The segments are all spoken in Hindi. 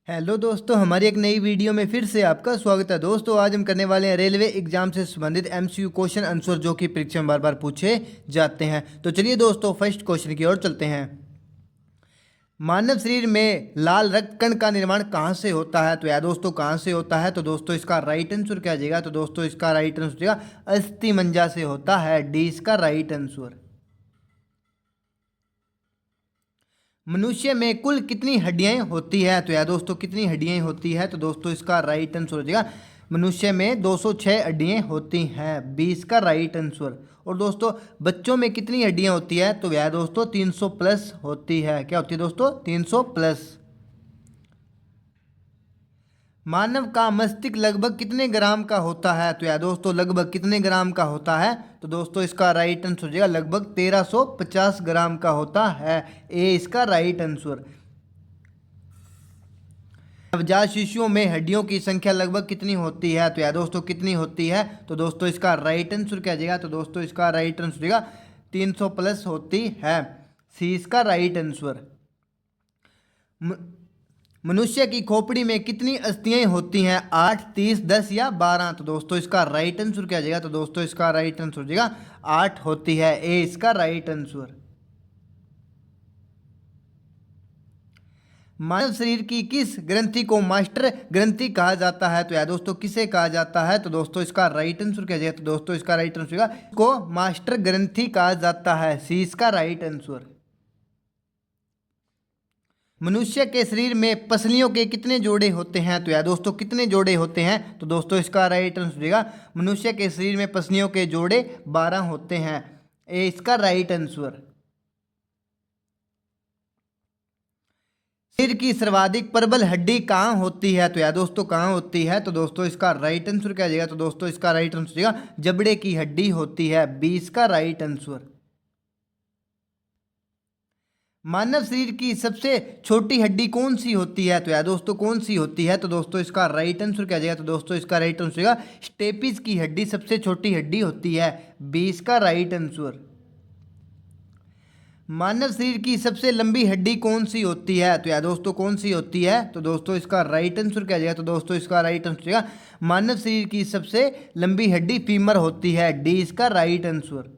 हेलो दोस्तों, हमारी एक नई वीडियो में फिर से आपका स्वागत है। दोस्तों, आज हम करने वाले हैं रेलवे एग्जाम से संबंधित एमसीक्यू क्वेश्चन आंसर जो कि परीक्षा में बार बार पूछे जाते हैं। तो चलिए दोस्तों, फर्स्ट क्वेश्चन की ओर चलते हैं। मानव शरीर में लाल रक्त कण का निर्माण कहाँ से होता है? तो यार दोस्तों, कहाँ से होता है? तो दोस्तों इसका राइट आंसर क्या आ जाएगा? तो दोस्तों इसका राइट आंसर जाएगा अस्थि मज्जा से होता है। डी इसका राइट आंसर। मनुष्य में कुल कितनी हड्डियां होती है? तो यार दोस्तों, कितनी हड्डियां होती है? तो दोस्तों इसका राइट आंसर हो जाएगा मनुष्य में 206 हड्डियां होती हैं। 20 का राइट आंसर। और दोस्तों बच्चों में कितनी हड्डियां होती है? तो यार दोस्तों 300 प्लस होती है। क्या होती है दोस्तों? 300 प्लस। मानव का मस्तिष्क लगभग कितने ग्राम का होता है? तो यार दोस्तों लगभग कितने ग्राम का होता है? तो दोस्तों इसका राइट आंसर हो जाएगा लगभग 1350 ग्राम का होता है। ए इसका राइट आंसर। नवजात शिशुओं में हड्डियों की संख्या लगभग कितनी होती है? तो यार दोस्तों कितनी होती है? तो दोस्तों इसका राइट आंसर क्या जाएगा? तो दोस्तों इसका राइट आंसर जाएगा 300 प्लस होती है। सी इसका राइट आंसर। मनुष्य की खोपड़ी में कितनी अस्थियां होती हैं? 8, 30, 10 या 12? तो दोस्तों इसका राइट आंसर क्या जाएगा? तो दोस्तों इसका राइट आंसर हो जाएगा 8 होती है। ए इसका राइट आंसर। मानव शरीर की किस ग्रंथि को मास्टर ग्रंथि कहा जाता है? तो यार दोस्तों किसे कहा जाता है? तो दोस्तों इसका राइट आंसर क्या जाएगा? तो दोस्तों इसका राइट आंसर को मास्टर ग्रंथि कहा जाता है। सी इसका राइट आंसर। मनुष्य के शरीर में पसलियों के कितने जोड़े होते हैं? तो यार दोस्तों कितने जोड़े होते हैं? तो दोस्तों इसका राइट आंसर जाएगा मनुष्य के शरीर में पसलियों के जोड़े 12 होते हैं। ए इसका राइट आंसर। सिर की सर्वाधिक प्रबल हड्डी कहाँ होती है? तो यार दोस्तों कहाँ होती है? तो दोस्तों इसका राइट आंसर क्या जाएगा? तो दोस्तों इसका राइट आंसर जाएगा जबड़े की हड्डी होती है। 20 का राइट आंसर। मानव शरीर की सबसे छोटी हड्डी कौन सी होती है? तो यार दोस्तों कौन सी होती है? तो दोस्तों इसका राइट आंसर क्या जाएगा? तो दोस्तों इसका राइट आंसर जाएगा स्टेपिस की हड्डी सबसे छोटी हड्डी होती है। 20 का राइट आंसर। मानव शरीर की सबसे लंबी हड्डी कौन सी होती है? तो यार दोस्तों कौन सी होती है? तो दोस्तों इसका राइट आंसर क्या जाएगा? तो दोस्तों इसका राइट आंसर जाएगा मानव शरीर की सबसे लंबी हड्डी फीमर होती है। डी इसका राइट आंसर।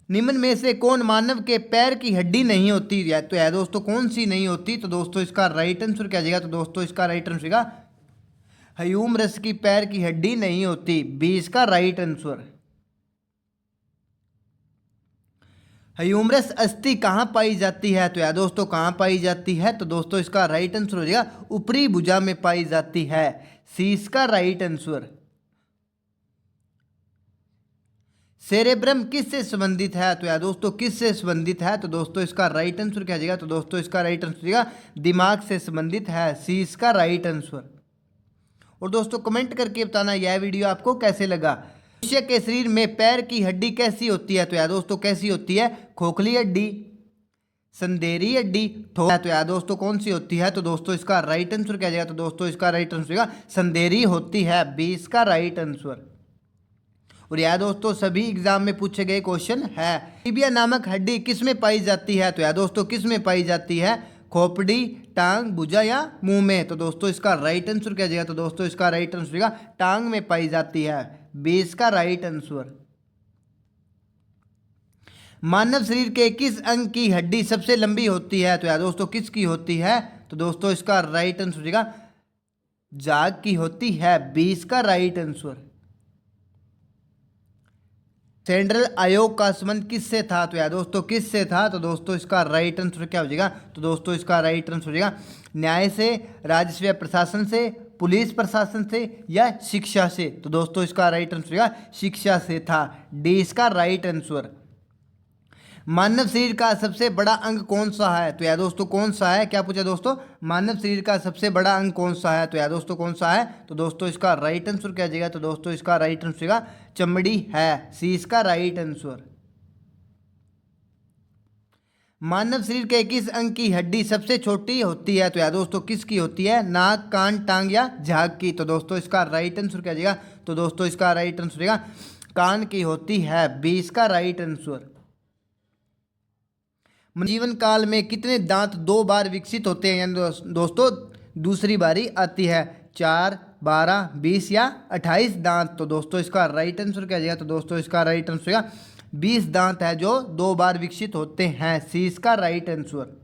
निम्न में से कौन मानव के पैर की हड्डी नहीं होती? तो यार दोस्तों कौन सी नहीं होती? तो दोस्तों इसका राइट आंसर क्या जाएगा? तो दोस्तों इसका राइट आंसर जाएगा ह्यूमरस की पैर की हड्डी नहीं होती। 20 का राइट आंसर। ह्यूमरस अस्थि कहाँ पाई जाती है? तो यार दोस्तों कहाँ पाई जाती है? तो दोस्तों इसका राइट आंसर हो जाएगा ऊपरी भुजा में पाई जाती है। सी इसका राइट आंसर। सेरेब्रम किससे संबंधित है? तो यार दोस्तों किससे संबंधित है? तो दोस्तों इसका राइट आंसर क्या जाएगा? तो दोस्तों इसका राइट आंसर जाएगा दिमाग से संबंधित है। सी इसका राइट आंसर। और दोस्तों कमेंट करके बताना यह वीडियो आपको कैसे लगा। मनुष्य के शरीर में पैर की हड्डी कैसी होती है? तो यार दोस्तों कैसी होती है? खोखली हड्डी, संदेरी हड्डी, ठोस। तो यार दोस्तों कौन सी होती है? तो दोस्तों इसका राइट आंसर क्या जाएगा? तो दोस्तों इसका राइट आंसर जाएगा संदेरी होती है। 20 का राइट आंसर। और यार दोस्तों सभी एग्जाम में पूछे गए क्वेश्चन है। टिबिया नामक हड्डी किस में पाई जाती है? तो यार दोस्तों किस में पाई जाती है? खोपड़ी, टांग, भुजा या मुंह में? तो दोस्तों इसका राइट आंसर क्या जाएगा? तो दोस्तों इसका राइट आंसर जाएगा टांग में पाई जाती है। 20 का राइट आंसर। मानव शरीर के किस अंग की हड्डी सबसे लंबी होती है? तो यार दोस्तों किसकी होती है? तो दोस्तों इसका राइट आंसर जाएगा जाग की होती है। 20 का राइट आंसर। सेंट्रल आयोग का संबंध किससे था? तो यार दोस्तों किससे था? तो दोस्तों इसका राइट आंसर क्या हो जाएगा? तो दोस्तों इसका राइट आंसर हो जाएगा न्याय से, राजस्व प्रशासन से, पुलिस प्रशासन से या शिक्षा से? तो दोस्तों इसका राइट आंसर हो जाएगा शिक्षा से था। डी इसका राइट आंसर। मानव शरीर का सबसे बड़ा अंग कौन सा है? तो यार दोस्तों कौन सा है? क्या पूछा दोस्तों? मानव शरीर का सबसे बड़ा अंग कौन सा है? तो यार दोस्तों कौन सा है? तो दोस्तों इसका राइट आंसर क्या जाएगा? तो दोस्तों इसका राइट आंसर जाएगा चमड़ी है। सी इसका राइट आंसर। मानव शरीर के किस अंग की हड्डी सबसे छोटी होती है? तो यार दोस्तों किसकी होती है? नाक, कान, टांग या झाग की? तो दोस्तों इसका राइट आंसर क्या जाएगा? तो दोस्तों इसका राइट आंसर जाएगा कान की होती है। 20 का राइट आंसर। जीवन काल में कितने दांत 2 बार विकसित होते हैं, यानी दोस्तों दूसरी बारी आती है। 4, 12, 20 या 28 दांत। तो दोस्तों इसका राइट आंसर क्या जाएगा? तो दोस्तों इसका राइट आंसर होगा 20 दांत है जो 2 बार विकसित होते हैं। सी इसका राइट आंसर।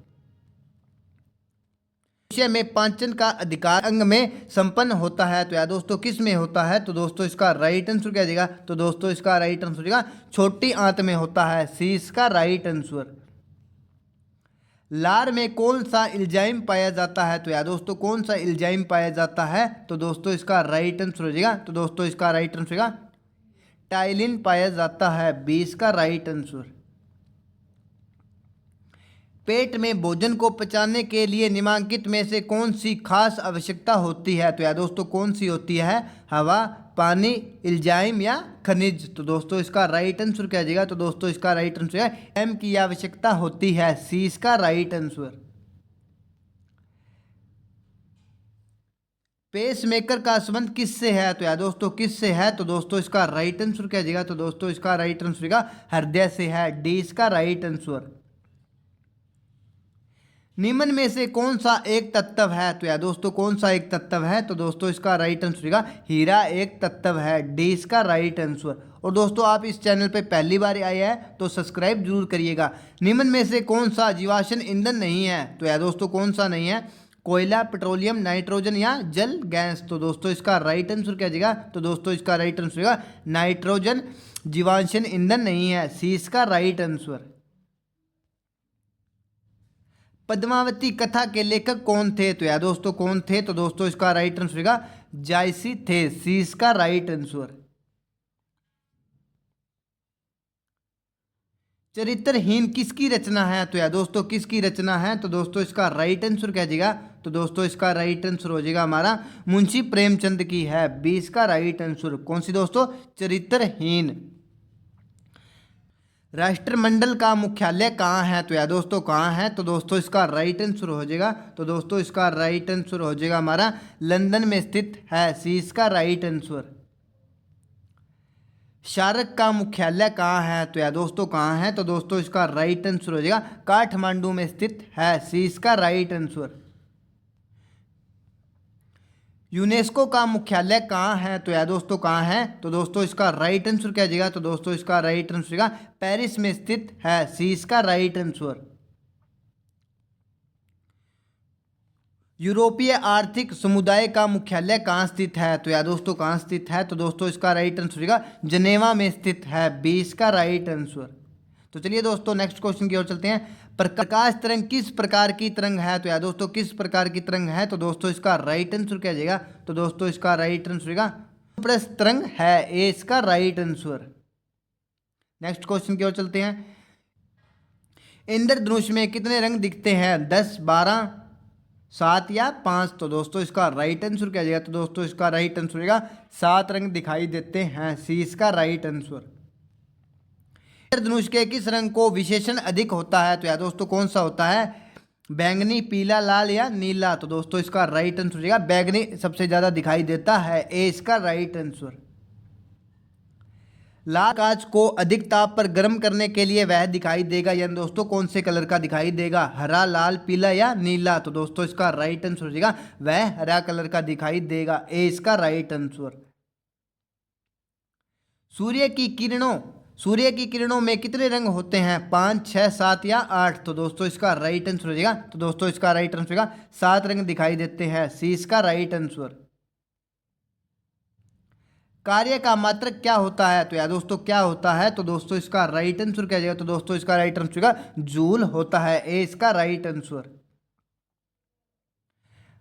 विषय में पाचन का अधिकार अंग में संपन्न होता है, तो यार दोस्तों किस में होता है? तो दोस्तों इसका राइट आंसर क्या जाएगा? तो दोस्तों इसका राइट आंसर जाएगा छोटी आंत में होता है। सी इसका राइट आंसर। लार में कौन सा एंजाइम पाया जाता है? तो यार दोस्तों कौन सा एंजाइम पाया जाता है? तो दोस्तों इसका राइट आंसर हो जाएगा, तो दोस्तों इसका राइट आंसर होगा टाइलिन पाया जाता है। 20 का राइट आंसर। पेट में भोजन को पचाने के लिए निम्नलिखित में से कौन सी खास आवश्यकता होती है? तो यार दोस्तों कौन सी होती है? हवा, पानी, एंजाइम या खनिज। तो दोस्तों इसका राइट आंसर क्या जाएगा? तो दोस्तों इसका राइट आंसर है एम की आवश्यकता होती है। सी इसका राइट आंसर। पेस मेकर का संबंध किससे है? तो यार दोस्तों किससे है? तो दोस्तों इसका राइट आंसर क्या जाएगा? तो दोस्तों इसका राइट आंसर होगा हृदय से है। डी इसका राइट आंसर। निम्न में से कौन सा एक तत्व है? तो यार दोस्तों कौन सा एक तत्व है? तो दोस्तों इसका राइट आंसर होगा हीरा एक तत्व है। डी इसका राइट आंसर। और दोस्तों आप इस चैनल पे पहली बार आए हैं तो सब्सक्राइब जरूर करिएगा। निम्न में से कौन सा जीवाश्म ईंधन नहीं है? तो यार दोस्तों कौन सा नहीं है? कोयला, पेट्रोलियम, नाइट्रोजन या जल गैस। तो दोस्तों इसका राइट आंसर क्या जाएगा? तो दोस्तों इसका राइट आंसर होगा नाइट्रोजन जीवाश्म ईंधन नहीं है। सी इसका राइट आंसर। पद्मावती कथा के लेखक कौन थे? तो यार दोस्तों कौन थे? तो दोस्तों इसका राइट आंसर होगा जायसी थे। सी इसका राइट आंसर। चरित्रहीन किसकी रचना है? तो यार दोस्तों किसकी रचना है? तो दोस्तों इसका राइट आंसर क्या जाएगा? तो दोस्तों इसका राइट आंसर हो जाएगा हमारा मुंशी प्रेमचंद की है। 20 का राइट आंसर। कौन सी दोस्तों? चरित्रहीन। राष्ट्रमंडल का मुख्यालय कहाँ है? तो यार दोस्तों कहाँ है? तो दोस्तों इसका राइट आंसर हो जाएगा, तो दोस्तों इसका राइट आंसर हो जाएगा हमारा लंदन में स्थित है। सी इसका राइट आंसर। शार्क का मुख्यालय कहाँ है? तो यार दोस्तों कहाँ है? तो दोस्तों इसका राइट आंसर हो जाएगा काठमांडू में स्थित है। सी इसका राइट आंसर। यूनेस्को का मुख्यालय कहाँ है? तो यार दोस्तों कहाँ है? तो दोस्तों इसका राइट आंसर क्या जाएगा? तो दोस्तों इसका राइट आंसर जाएगा पेरिस में स्थित है। सी इसका राइट आंसर। यूरोपीय आर्थिक समुदाय का मुख्यालय कहाँ स्थित है? तो यार दोस्तों कहाँ स्थित है? तो दोस्तों इसका राइट आंसर जाएगा जनेवा में स्थित है। 20 का राइट आंसर। तो चलिए दोस्तों नेक्स्ट क्वेश्चन की ओर चलते हैं। प्रकाश तरंग किस प्रकार की तरंग है? तो यार दोस्तों किस प्रकार की तरंग है? तो दोस्तों इसका राइट आंसर क्या जाएगा? तो दोस्तों इसका राइट आंसर होगा प्रस तरंग है। ए इसका राइट आंसर। नेक्स्ट क्वेश्चन की ओर चलते हैं। इंद्रधनुष में कितने रंग दिखते हैं? 10, 12, 7 या 5। तो दोस्तों इसका राइट आंसर क्या जाएगा? तो दोस्तों इसका राइट आंसर होगा 7 रंग दिखाई देते हैं। सी इसका राइट आंसर। इंद्रधनुष के किस रंग को विशेषण अधिक होता है? तो यार दोस्तों कौन सा होता है? बैंगनी, पीला, लाल या नीला। तो दोस्तों इसका राइट आंसर हो जाएगा बैंगनी सबसे ज्यादा दिखाई देता है। ए इसका राइट आंसर। लाल कांच को अधिक ताप पर गर्म करने के लिए वह दिखाई देगा, यानी दोस्तों कौन से कलर का दिखाई देगा? हरा, लाल, पीला या नीला। तो दोस्तों इसका राइट आंसर हो जाएगा वह हरा कलर का दिखाई देगा। ए इसका राइट आंसर। सूर्य की किरणों में कितने रंग होते हैं? 5, 6, 7 या 8। तो दोस्तों इसका राइट आंसर हो जाएगा, तो दोस्तों इसका राइट आंसर होगा 7 रंग दिखाई देते हैं। सी इसका राइट आंसर। कार्य का मात्रक क्या होता है? तो यार दोस्तों क्या होता है? तो दोस्तों इसका राइट आंसर क्या जाएगा? तो दोस्तों इसका राइट आंसर होगा जूल होता है। ए इसका राइट आंसर।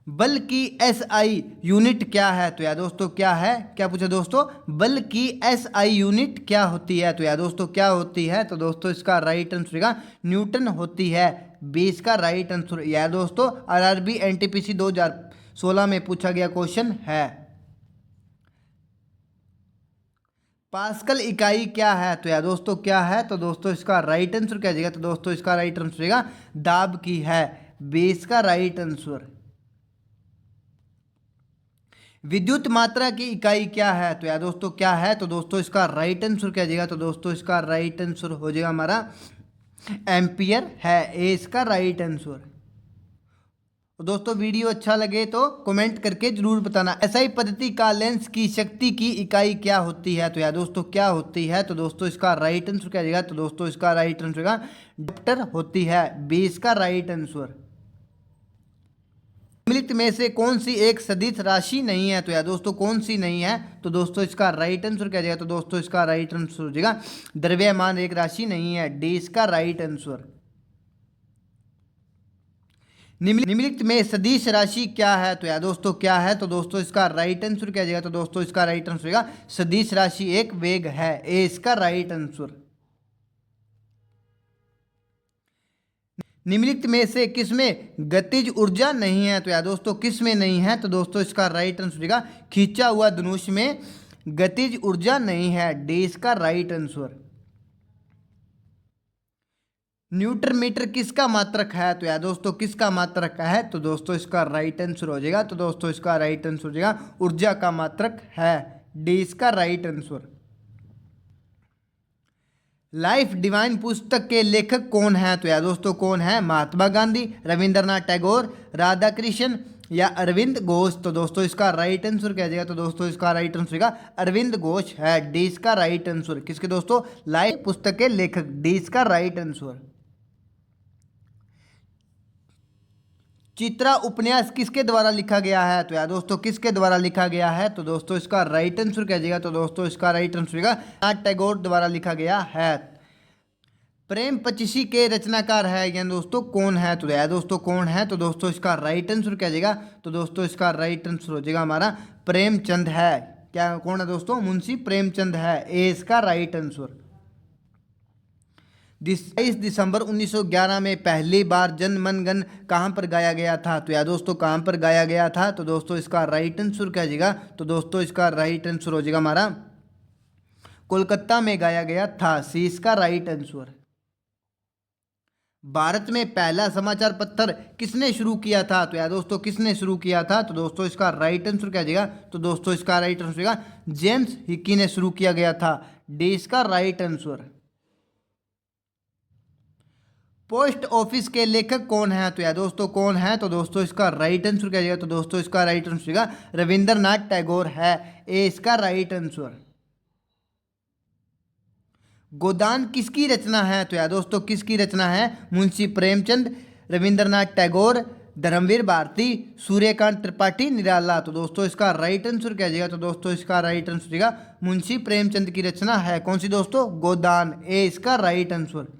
बल की एसआई यूनिट क्या है? तो यार दोस्तों क्या है? क्या पूछा दोस्तों? बल की एसआई यूनिट क्या होती है? तो यार दोस्तों क्या होती है? तो दोस्तों इसका राइट आंसर होगा न्यूटन होती है। 20 का राइट आंसर। यार दोस्तों आरआरबी एनटीपीसी 2016 में पूछा गया क्वेश्चन है। पास्कल इकाई क्या है? तो यार दोस्तों क्या है? तो दोस्तों इसका राइट आंसर क्या जाएगा? तो दोस्तों इसका राइट आंसर होगा दाब की है। 20 का राइट आंसर। विद्युत मात्रा की इकाई क्या है? तो यार दोस्तों क्या है? तो दोस्तों इसका राइट आंसर क्या जाएगा? तो दोस्तों इसका राइट आंसर हो जाएगा हमारा एम्पियर है, ए इसका राइट आंसर। दोस्तों वीडियो अच्छा लगे तो कमेंट करके जरूर बताना। एसआई पद्धति का लेंस की शक्ति की इकाई क्या होती है? तो यार दोस्तों क्या होती है? तो दोस्तों इसका राइट आंसर क्या जाएगा? तो दोस्तों इसका राइट आंसर होगा डायोप्टर होती है, बी इसका राइट आंसर। निम्नलिखित में से कौन सी एक सदिश राशि नहीं है? तो यार दोस्तों कौन सी नहीं है? तो दोस्तों इसका राइट आंसर क्या जाएगा? तो दोस्तों इसका राइट आंसर हो जाएगा द्रव्यमान एक राशि नहीं है, डी इसका राइट आंसर। निम्नलिखित में सदिश राशि क्या है? तो यार दोस्तों क्या है? तो दोस्तों इसका राइट आंसर क्या जाएगा? तो दोस्तों इसका राइट आंसर होगा सदिश राशि एक वेग है, ए इसका राइट आंसर। निम्नलिखित में से किसमें गतिज ऊर्जा नहीं है? तो यार दोस्तों किसमें नहीं है? तो दोस्तों इसका राइट आंसर होगा खींचा हुआ धनुष में गतिज ऊर्जा नहीं है, डी इसका राइट आंसर। न्यूटन मीटर किसका मात्रक है? तो यार दोस्तों किसका मात्रक है? तो दोस्तों इसका राइट आंसर हो जाएगा, तो दोस्तों इसका राइट आंसर हो जाएगा ऊर्जा का मात्रक है, डी इसका राइट आंसर। लाइफ डिवाइन पुस्तक के लेखक कौन है? तो यार दोस्तों कौन है? महात्मा गांधी, रविंद्रनाथ टैगोर, राधा कृष्ण या अरविंद घोष। तो दोस्तों इसका राइट आंसर क्या जाएगा? तो दोस्तों इसका राइट आंसर होगा अरविंद घोष है, डी इसका राइट आंसर। किसके दोस्तों? लाइफ पुस्तक के लेखक, डी इसका राइट आंसर। चित्रा उपन्यास किसके द्वारा लिखा गया है? तो यार दोस्तों किसके द्वारा लिखा गया है? तो दोस्तों इसका राइट आंसर क्या जाएगा? तो दोस्तों इसका राइट आंसर होगा रविंद्रनाथ टैगोर द्वारा लिखा गया है। प्रेम पचीसी के रचनाकार है यानी दोस्तों कौन है? तो यार दोस्तों कौन है? तो दोस्तों इसका राइट आंसर क्या जाएगा? तो दोस्तों इसका राइट आंसर हो जाएगा हमारा प्रेमचंद है। क्या कौन है दोस्तों? मुंशी प्रेमचंद है, ए इसका राइट आंसर। 22 दिसंबर 1911 में पहली बार जन मन गण कहाँ पर गाया गया था? तो यार दोस्तों कहाँ पर गाया गया था? तो दोस्तों इसका राइट आंसर क्या जाएगा? तो दोस्तों इसका राइट आंसर हो जाएगा हमारा कोलकाता में गाया गया था, सी इसका राइट आंसर। भारत में पहला समाचार पत्र किसने शुरू किया था? तो यार दोस्तों किसने शुरू किया था? तो दोस्तों इसका राइट आंसर क्या जाएगा? तो दोस्तों इसका राइट आंसर होगा जेम्स हिकी ने शुरू किया गया था, डी इसका राइट आंसर। पोस्ट ऑफिस के लेखक कौन है? तो यार दोस्तों कौन है? तो दोस्तों इसका राइट आंसर क्या जाएगा? तो दोस्तों इसका राइट आंसर होगा रविंद्रनाथ टैगोर है, ए इसका राइट आंसर। गोदान किसकी रचना है? तो यार दोस्तों किसकी रचना है? मुंशी प्रेमचंद, रविंद्रनाथ टैगोर, धर्मवीर भारती, सूर्यकांत त्रिपाठी, निराला। तो दोस्तों इसका राइट आंसर क्या जाएगा? तो दोस्तों इसका राइट आंसर जाएगा मुंशी प्रेमचंद की रचना है, कौन सी दोस्तों? गोदान, ए इसका राइट आंसर।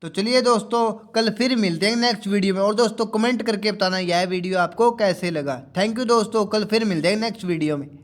तो चलिए दोस्तों कल फिर मिलते हैं नेक्स्ट वीडियो में, और दोस्तों कमेंट करके बताना यह वीडियो आपको कैसे लगा। थैंक यू दोस्तों, कल फिर मिलते हैं नेक्स्ट वीडियो में।